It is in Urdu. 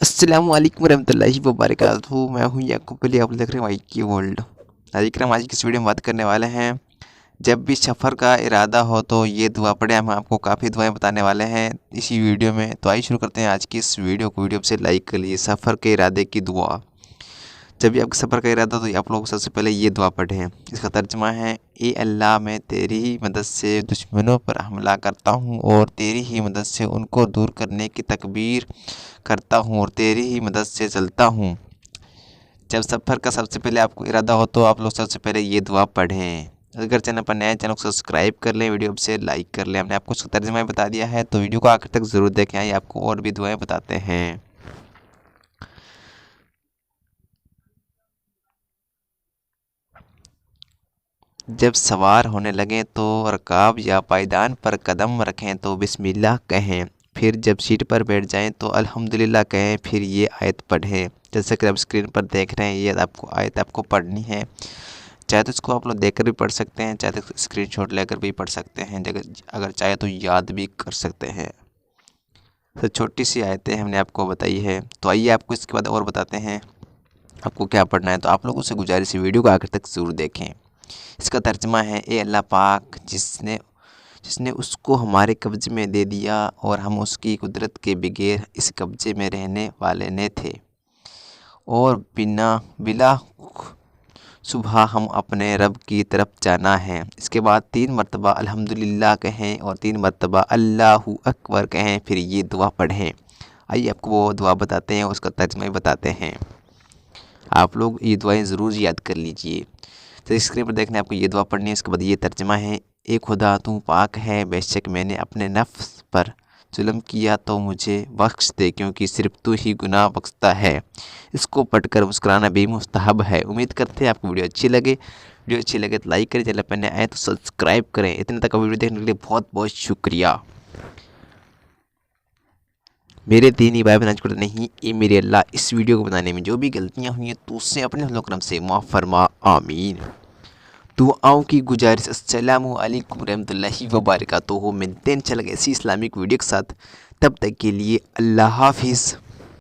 السلام علیکم ورحمۃ اللہ وبرکاتہ۔ میں ہوں یعقوب علی، آپ دیکھ رہے ہیں وائی کی ورلڈ۔ آج کی اس ویڈیو میں بات کرنے والے ہیں، جب بھی سفر کا ارادہ ہو تو یہ دعا پڑھیں۔ ہم آپ کو کافی دعائیں بتانے والے ہیں اسی ویڈیو میں، تو آئیے شروع کرتے ہیں آج کی اس ویڈیو کو۔ ویڈیو سے لائک کر لیے سفر کے ارادے کی دعا۔ جب بھی آپ کے سفر کا ارادہ ہو تو آپ لوگ سب سے پہلے یہ دعا پڑھیں۔ اس کا ترجمہ ہے، اے اللہ، میں تیری ہی مدد سے دشمنوں پر حملہ کرتا ہوں اور تیری ہی مدد سے ان کو دور کرنے کی تکبیر کرتا ہوں اور تیری ہی مدد سے چلتا ہوں۔ جب سفر کا سب سے پہلے آپ کو ارادہ ہو تو آپ لوگ سب سے پہلے یہ دعا پڑھیں۔ اگر چینل پر نئے چینل کو سبسکرائب کر لیں، ویڈیو سے لائک کر لیں۔ ہم نے آپ کو اس کا ترجمہ بھی بتا دیا ہے، تو ویڈیو کو آخر تک ضرور دیکھیں، آئیے آپ کو اور بھی دعائیں بتاتے ہیں۔ جب سوار ہونے لگیں تو رکاب یا پائیدان پر قدم رکھیں تو بسم اللہ کہیں، پھر جب سیٹ پر بیٹھ جائیں تو الحمدللہ کہیں، پھر یہ آیت پڑھیں۔ جیسے کہ آپ اسکرین پر دیکھ رہے ہیں، یہ آیت آپ کو پڑھنی ہے۔ چاہے تو اس کو آپ لوگ دیکھ کر بھی پڑھ سکتے ہیں، چاہے تو اسکرین شاٹ لے کر بھی پڑھ سکتے ہیں، اگر چاہے تو یاد بھی کر سکتے ہیں۔ تو چھوٹی سی آیتیں ہم نے آپ کو بتائی ہے، تو آئیے آپ کو اس کے بعد اور بتاتے ہیں آپ کو کیا پڑھنا ہے۔ تو آپ لوگوں سے گزارش ہے، ویڈیو کو آخر تک ضرور دیکھیں۔ اس کا ترجمہ ہے، اے اللہ پاک، جس نے اس کو ہمارے قبضے میں دے دیا اور ہم اس کی قدرت کے بغیر اس قبضے میں رہنے والے نہ تھے، اور بلا صبح ہم اپنے رب کی طرف جانا ہے۔ اس کے بعد 3 مرتبہ الحمدللہ کہیں اور 3 مرتبہ اللہ اکبر کہیں، پھر یہ دعا پڑھیں۔ آئیے آپ کو وہ دعا بتاتے ہیں، اس کا ترجمہ بھی بتاتے ہیں۔ آپ لوگ یہ دعائیں ضرور یاد کر لیجئے۔ تو اسکرین پر دیکھنے آپ کو یہ دعا پڑھنی ہے۔ اس کے بعد یہ ترجمہ ہے، اے خدا، تو پاک ہے، بے شک میں نے اپنے نفس پر ظلم کیا تو مجھے بخش دے، کیونکہ صرف تو ہی گناہ بخشتا ہے۔ اس کو پڑھ کر مسکرانا بھی مستحب ہے۔ امید کرتے ہیں آپ کو ویڈیو اچھی لگے تو لائک کریں، چینل پر نئے آئے تو سبسکرائب کریں۔ اتنے تک کا ویڈیو دیکھنے کے لیے بہت بہت شکریہ۔ میرے دینی بھائی بہن کو نہیں، اے میرے اللہ، اس ویڈیو کو بنانے میں جو بھی غلطیاں ہوئی ہیں تو اس سے اپنے فضل و کرم سے معاف فرما، آمین۔ دعاؤں کی گزارش۔ السلام علیکم ورحمۃ اللہ وبرکاتہ۔ ملتے ہیں انشاءاللہ ایسی اسلامک ویڈیو کے ساتھ، تب تک کے لیے اللہ حافظ۔